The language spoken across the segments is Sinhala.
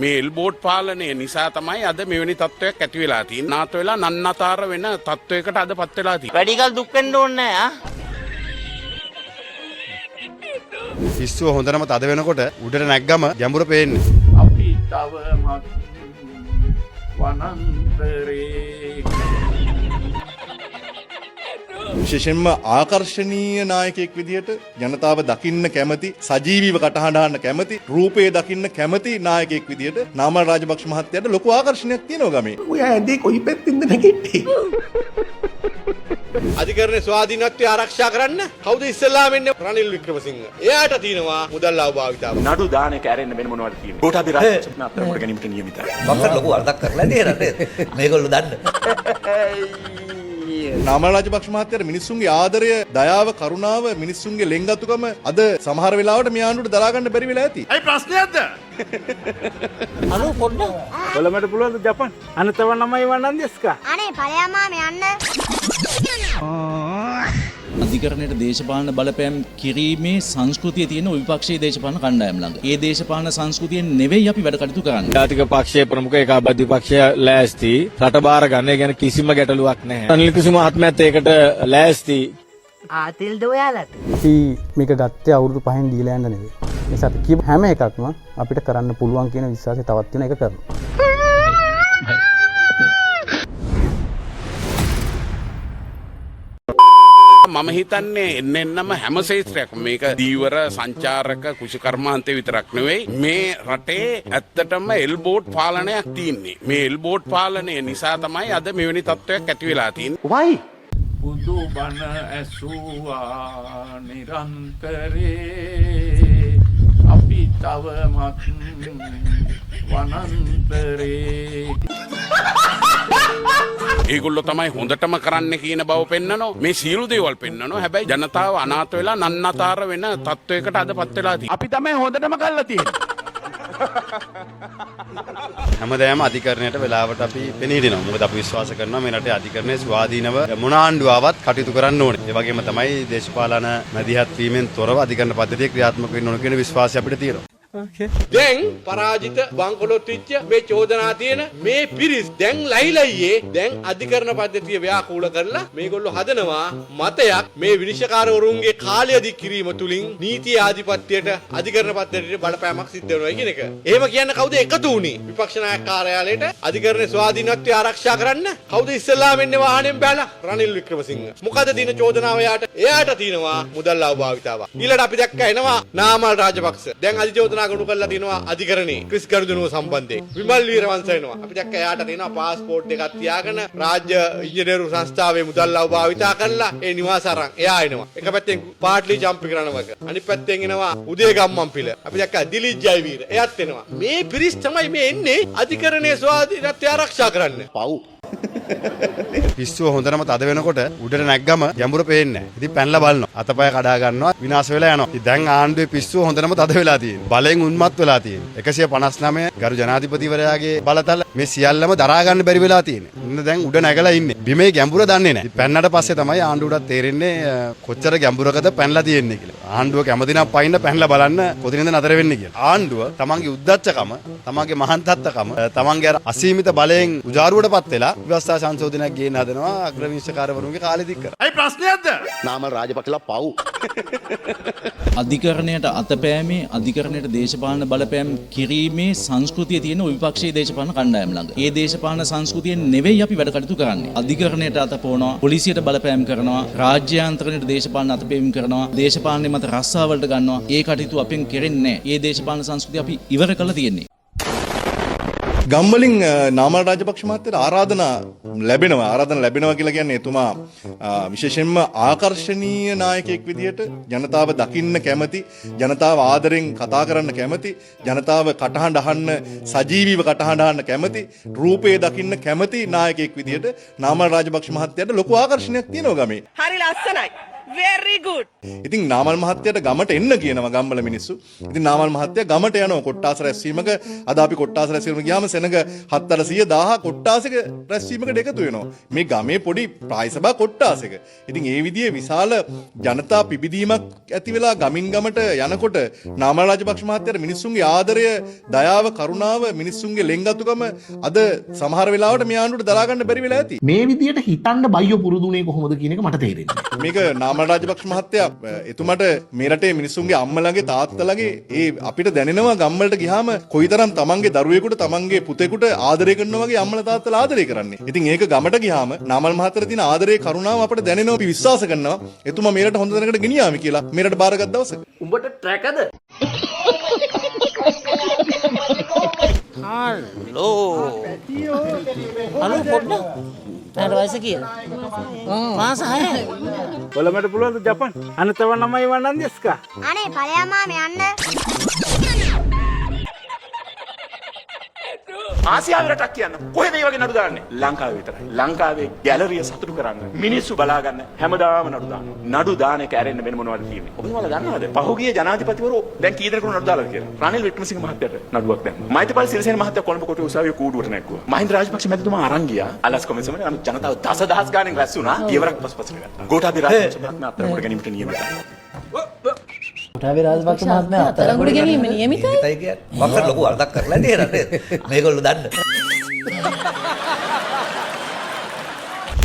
මේ එල්බෝඩ් පාලනය නිසා තමයි අද මෙවැනි තත්ත්වයක් ඇති වෙලා තියෙන්නේ. නාත වෙලා නන්නතර වෙන තත්ත්වයකට අදපත් වෙලා තියෙන්නේ. වැඩිකල් දුක් වෙන්න ඕනේ නෑ. පිස්සුව හොඳටම තද වෙනකොට උඩට නැග්ගම ගැඹුර පේන්නේ. අපි තවමත් වනාන්තරේ විශේෂයෙන්ම ආකර්ශනීය නායකයෙක් විදිහට ජනතාව දකින්න කැමති, සජීවීව කටහඬ අහන්න කැමති, රූපේ දකින්න කැමති නායකයෙක් විදිහට නාමල් රාජපක්ෂ මහත්තයාට ලොකු ආකර්ෂණයක් තියෙනවා ගමේ. ඔය ඇඳේ කොයි පැත්තින්ද නැගිට්ටේ? අධිකරණයේ ස්වාධීනත්වය ආරක්ෂා කරන්න කවුද ඉස්සෙල්ලාම එන්නේ? රනිල් වික්‍රමසිංහ. එයාට තියෙනවා මුදල් අවභාවිතාව. නඩු දාන එක ඇරෙන්න වෙන මොනවද තියෙන්නේ? ගෝඨාභය රාජපක්ෂ අත්අඩංගුවට ගැනීමට නියමිතයි. බක්සර් ලොකු වරදක් කරලා නේද? මේගොල්ලෝ දන්න. නාමල් රාජපක්ෂ මහත්තයාට මිනිස්සුන්ගේ ආදරය, දයාව, කරුණාව, මිනිස්සුන්ගේ ලෙන්ගතුකම අද සමහර වෙලාවට මේ ආණ්ඩුවට දරා ගන්න බැරි වෙලා ඇති. අයි ප්‍රශ්නයක්ද? අනු පොඩ්ඩක්. කොළඹට පුළුවන්ද ජපන්? අනතව නමයි වන්නන් දෙස්කා. අනේ ඵලයමා මේ යන්න. අධිකරණයට දේශපාලන බලපෑම් කිරීමේ සංස්කෘතිය තියෙන විපක්ෂයේ දේශපාලන කණ්ඩායම් ළඟ. ඒ දේශපාලන සංස්කෘතියෙන් නෙවෙයි අපි වැඩ කටයුතු කරන්නේ. ජාතික පක්ෂයේ ප්‍රමුඛ ඒකාබද්ධ පක්ෂය ලෑස්ති රට බාර ගන්න ගැන කිසිම ගැටලුවක් නැහැ. රනිල් කුමාර මහත්මයාත් ඒකට ලෑස්ති. ආතිල්ද ඔයාලට? අපි මේක ගත්තේ අවුරුදු 5න් දීලා යන්න නෙවෙයි. ඒ නිසා අපි කියපු හැම එකක්ම අපිට කරන්න පුළුවන් කියන විශ්වාසය තවත් වෙන එක කරනවා. මම හිතන්නේ එන්නෙන්නම හැම ශේත්‍රයක්ම මේක දීවර සංචාරක කුෂිකර්මාන්තේ විතරක් නෙවෙයි මේ රටේ ඇත්තටම එල්බෝඩ් පාලනයක් තියෙන්නේ. මේ එල්බෝඩ් පාලනය නිසා තමයි අද මෙවැනි තත්ත්වයක් ඇති වෙලා තියෙන්නේ. වයි බුදු බණ ඇසුවා නිරන්තරේ අපි තවමත් වනාන්තරේ ඒගොල්ලෝ තමයි හොඳටම කරන්න කියන බව පෙන්නනවා. මේ සියලු දේවල් පෙන්නනවා. හැබැයි ජනතාව අනාථ වෙලා නන්නතර වෙන තත්වයකට අදපත් වෙලා තියෙනවා. අපි තමයි හොඳටම කරලා තියෙන්නේ. හැමදාම අධිකරණයට වෙලාවට අපි පෙනී හිටිනවා. මොකද අපි විශ්වාස කරනවා මේ රටේ අධිකරණයේ ස්වාධීනව මොන ආණ්ඩුවවත් කටයුතු කරන්න ඕනේ. ඒ වගේම තමයි දේශපාලන මැදිහත් වීමෙන් තොරව අධිකරණ පද්ධතිය ක්‍රියාත්මක වෙන්න ඕන කියන විශ්වාසය අපිට තියෙනවා. දැන් පරාජිත බංකොලොත් වෙච්ච මේ චෝදනා තියෙන මේ පිරිස් දැන් ලයිලයියේ දැන් අධිකරණ පද්ධතිය ව්‍යාකූල කරලා මේගොල්ලෝ හදනවා මතයක් මේ විනිශ්චයකාරවරුන්ගේ කාලය දික් කිරීම තුලින් නීතිය ආධිපත්‍යයට අධිකරණ පද්ධතියට බලපෑමක් සිද්ධ වෙනවා කියන එක. එහෙම කියන්න කවුද එකතු වුනේ? විපක්ෂ නායක කාර්යාලයට අධිකරණයේ ස්වාධීනත්වය ආරක්ෂා කරන්න කවුද ඉස්සෙල්ලාම එන්නේ වාහනයෙන් බැලලා? රනිල් වික්‍රමසිංහ. මොකද දින චෝදනාව එයාට තියෙනවා මුදල් අවභාවිතාව. ඊළඟට අපි දැක්ක එනවා නාමල් රාජපක්ෂ. දැන් අධිචෝදනා ගොනු කරලා තිනවා අධිකරණේ ක්‍රිස් ගරුදනුව සම්බන්ධයෙන්. විමල් වීරවංශ එනවා. අපි දැක්ක එයාට තියෙනවා પાස්පෝර්ට් එකක් තියාගෙන රාජ්‍ය ඉංජිනේරු සංස්ථාවේ මුදල් අවභාවිතා කරලා ඒ නිවාස අරන් එයා එනවා. එක පැත්තෙන් පාට්ලි ජම්පි කරනවක. අනිත් පැත්තෙන් එනවා උදේ ගම්මන්පිල. අපි දැක්ක දිලිත් ජයවීර එයාත් එනවා. මේ පිරිස් තමයි මේ එන්නේ අධිකරණයේ ස්වාධීනත්වය ආරක්ෂා කරන්න. පව්. පිස්සුව හොඳටම තද වෙනකොට උඩට නැග්ගම ගැඹුර පේන්නේ නැහැ. ඉතින් පැනලා බලනවා. අතපය කඩා ගන්නවා විනාශ වෙලා යනවා. ඉතින් දැන් ආණ්ඩුවේ පිස්සුව හොඳටම තද වෙලා තියෙනවා. බලෙන් උන්මත් වෙලා තියෙනවා. 159 ගරු ජනාධිපතිවරයාගේ බලතල මේ සියල්ලම දරා ගන්න බැරි වෙලා තියෙනවා. ඉන්න දැන් උඩ නැගලා ඉන්නේ. බිමේ ගැඹුර දන්නේ නැහැ. ඉතින් පැන්නට පස්සේ තමයි ආණ්ඩුවටත් තේරෙන්නේ කොච්චර ගැඹුරකද පැනලා තියෙන්නේ කියලා. ආණ්ඩුව කැමති නම් පයින්න පැනලා බලන්න කොතනින්ද නතර වෙන්නේ කියලා. ආණ්ඩුව තමන්ගේ උද්දච්චකම, තමන්ගේ මහාන්තත්කම, තමන්ගේ අසීමිත බලයෙන් උජාරුවටපත් වෙලා ව්‍යවස්ථා සංශෝධනයක් ගේන්න හදනවා අග්‍රවිනිශ්චයකාරවරුන්ගේ කාලෙ දික් කරලා. අයි ප්‍රශ්නයක්ද? නාමල් රාජපක්ෂලා පව්. අධිකරණයට අතපෑමේ අධිකරණයට දේශපාලන බලපෑම් කිරීමේ සංස්කෘතිය තියෙන විපක්ෂයේ දේශපාලන කණ්ඩායම් ළඟ. ඒ දේශපාලන සංස්කෘතියෙන් නෙවෙයි අපි වැඩ කටයුතු කරන්නේ. අධිකරණයට අතපොනවා, පොලිසියට බලපෑම් කරනවා, රාජ්‍යාන්තරණයට දේශපාලන අතපෑම් කරනවා, දේශපාලනයේ මත රස්සාවලට ගන්නවා. ඒ කටයුතු අපෙන් කෙරෙන්නේ නැහැ. ඒ දේශපාලන සංස්කෘතිය අපි ඉවර කරලා තියෙන්නේ. ගම්වලින් නාමල් රාජපක්ෂ මහත්තයාට ආරාධනා ලැබෙනවා කියලා කියන්නේ එතුමා විශේෂයෙන්ම ආකර්ශනීය නායකයෙක් විදිහට ජනතාව දකින්න කැමති, ජනතාව ආදරෙන් කතා කරන්න කැමති, ජනතාව කටහඬ අහන්න, සජීවීව කටහඬ අහන්න කැමති, රූපේ දකින්න කැමති නායකයෙක් විදිහට නාමල් රාජපක්ෂ මහත්තයාට ලොකු ආකර්ෂණයක් තියෙනවා ගමේ. හරි ලස්සනයි. very good. ඉතින් නාමල් මහත්තයාට ගමට එන්න කියනවා ගම්වල මිනිස්සු. ඉතින් නාමල් මහත්තයා ගමට යනවා කොට්ටාස රැස්වීමක. අද අපි කොට්ටාස රැස්වීමකට ගියාම සෙනඟ 700 කොට්ටාසක රැස්වීමකට එකතු වෙනවා. මේ ගමේ පොඩි ප්‍රාය සභා කොට්ටාසක. ඉතින් ඒ විදිහේ විශාල ජනතා පිබිදීමක් ඇති වෙලා ගමින් ගමට යනකොට නාමල් රාජපක්ෂ මහත්තයාට මිනිස්සුන්ගේ ආදරය, දයාව, කරුණාව, මිනිස්සුන්ගේ ලෙන්ගතුකම අද සමහර වෙලාවට මේ ආණ්ඩුවට දරා ගන්න බැරි වෙලා ඇති. මේ විදියට හිතන්න බයියෝ පුරුදුනේ කොහොමද කියන එක මට තේරෙන්නේ. මේක නාමල් රාජපක්ෂ මහත්තයා එතුමාට මේ රටේ මිනිස්සුන්ගේ අම්මලාගේ තාත්තලාගේ ඒ අපිට දැනෙනවා ගම්වලට ගියාම කොයිතරම් තමන්ගේ දරුවෙකුට තමන්ගේ පුතෙකුට ආදරය කරනවා වගේ අම්මලා තාත්තලා ආදරය කරන්නේ. ඉතින් ඒක ගමට ගියාම නාමල් මහත්තයාට තියෙන ආදරේ කරුණාව අපිට දැනෙනවා. අපි විශ්වාස කරනවා එතුමා මේ රට හොඳ තැනකට ගෙනියාවි කියලා. මේ රට බාරගත් දවසක. උඹට ට්‍රැකද? හලෝ. හලෝ පොඩ්ඩක්. නේද වයස කියලා? මාස 6යි. කොළඹට පුළුවන්ද ජපන්? අනතව නමයි වන්නන් දෙස්කා. අනේ ඵලයන් මාම යන්න. ආසියාවේ රටක් කියන්න කොහෙද මේ වගේ නඩු දාන්නේ? ලංකාවේ විතරයි. ලංකාවේ ගැලරිය සතුටු කරන්න මිනිස්සු බලා ගන්න හැමදාම නඩු දාන්න. නඩු දාන එක ඇරෙන්න වෙන මොනවද කියන්නේ? ඔබතුමාලා දන්නවද? පහුගිය ජනාධිපතිවරු දැන් කී දෙනෙකුට නඩු දාලාද කියලා? රනිල් වික්‍රමසිංහ මහත්තයාට නඩුවක් දැම්මා. මෛත්‍රීපාල සිරිසේන මහත්තයා කොළඹ කොටුවේ උසාවියේ කූඩුවට නැග්ගුවා. මහින්ද රාජපක්ෂ මැතිතුමා අරන් ගියා. අලස් කොමිසමේ අනිත් ජනතාව දසදහස් ගාණෙන් රැස් වුණා. ඊවරක් පස්පස්නේ ගත්තා. ගෝඨාභය රාජපක්ෂ මහත්මයා අත්අඩංගුවට ගැනීමට නියමිතයි. කොටාවේ රාජපක්ෂ මහත්මයා අත්අඩංගුවට ගැනීම නියමිතයි. වක්කර ලොකු වරදක් කරලා තියෙන නේද? මේගොල්ලෝ දන්න.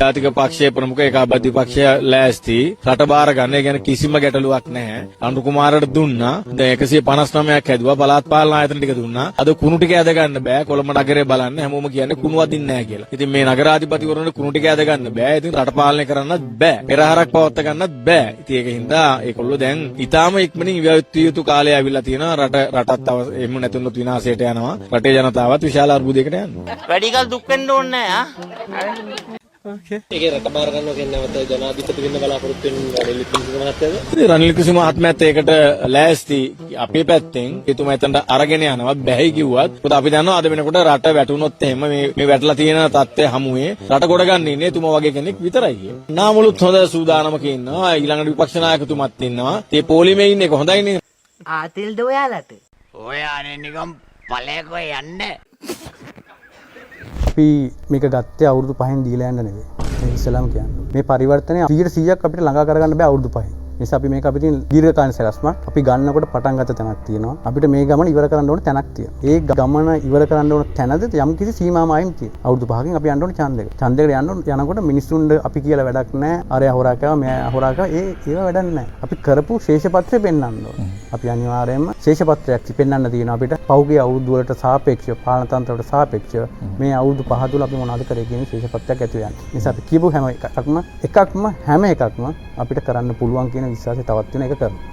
ජාතික පක්ෂයේ ප්‍රමුඛ ඒකාබද්ධ පක්ෂය ලෑස්ති රට බාර ගන්න. ඒ කියන්නේ කිසිම ගැටලුවක් නැහැ. අනුර කුමාරට දුන්නා. දැන් 159ක් හැදුවා. පළාත් පාලන ආයතන ටික දුන්නා. අද කුණු ටික ඇද ගන්න බෑ. කොළඹ නගරේ බලන්න හැමෝම කියන්නේ කුණු අදින්නේ නැහැ කියලා. ඉතින් මේ නගරාධිපතිවරුන්ට කුණු ටික ඇද ගන්න බෑ. ඉතින් රට පාලනය කරන්නත් බෑ. පෙරහරක් පවත්ත ගන්නත් බෑ. ඉතින් ඒකින්ද ඒගොල්ලෝ දැන් ඊටාම ඉක්මනින් ඉවත් යුතු කාලය ආවිල්ලා තියෙනවා. රටත් එහෙම නැතුනොත් විනාශයට යනවා. රටේ ජනතාවත් විශාල අර්බුදයකට යනවා. වැඩි කල දුක් වෙන්න ඕනේ නෑ ඒකේ රට බාර ගන්නවා කියන්නේ නැවත ජනාධිපති වෙන්න බලාපොරොත්තු වෙන රනිල් වික්‍රමසිංහ මහත්තයාද? රනිල් වික්‍රමසිංහ මහත්මයාත් ඒකට ලෑස්ති. අපේ පැත්තෙන් එතුමා එතනට අරගෙන යනවා බැහැ කිව්වත්. මොකද අපි දන්නවා අද වෙනකොට රට වැටුනොත් එහෙම මේ වැටලා තියෙන තත්ත්වය හමුවේ රට ගොඩ ගන්න ඉන්නේ එතුමා වගේ කෙනෙක් විතරයි කිය. නාමලුත් හොඳ සූදානමක ඉන්නවා. ඊළඟට විපක්ෂ නායකතුමත් ඉන්නවා. මේ පොලිමේ ඉන්නේ හොඳයිනේ. ආතිල්ද ඔයාලට? ඔයානේ නිකම් පළයකෝ යන්නේ. අපි මේක ගත්තේ අවුරුදු 5න් දීලා යන්න නෙවෙයි. මේ ඉස්සලාම කියන්නේ. මේ පරිවර්තනය 100% අපිට ළඟා කරගන්න බෑ අවුරුදු 5න්. නිසා අපි මේක අපිට දීර්ඝකාලීන සැලැස්මක් අපි ගන්නකොට පටන් ගත්ත තැනක් තියෙනවා. අපිට මේ ගමන ඉවර කරන්න ඕන තැනක් තියෙනවා. ඒ ගමන ඉවර කරන්න ඕන තැනද යම් කිසි සීමාමායම් තියෙනවා. අවුරුදු 5කින් අපි යන්න ඕන ඡන්දයකට. ඡන්දයකට යනකොට මිනිස්සුන්ට අපි කියලා වැඩක් නැහැ. අර හොරා කෑවා මෙයා හොරා කෑවා ඒව වැඩක් නැහැ. අපි කරපු ශේෂපත්‍රය පෙන්වන්න ඕන. අපි අනිවාර්යයෙන්ම ශේෂපත්‍රයක් පෙන්වන්න තියෙනවා අපිට. පහුගිය අවුරුදු වලට සාපේක්ෂව පාලන තන්ත්‍රයට සාපේක්ෂව මේ අවුරුදු 5 තුල අපි මොනවද කරේ කියන ශේෂපත්‍රයක් ඇති වෙනවා. නිසා අපි කියපු හැම එකක්ම අපිට කරන්න පුළුවන් කියන විශ්වාසය තවත් වෙන එක කරනවා.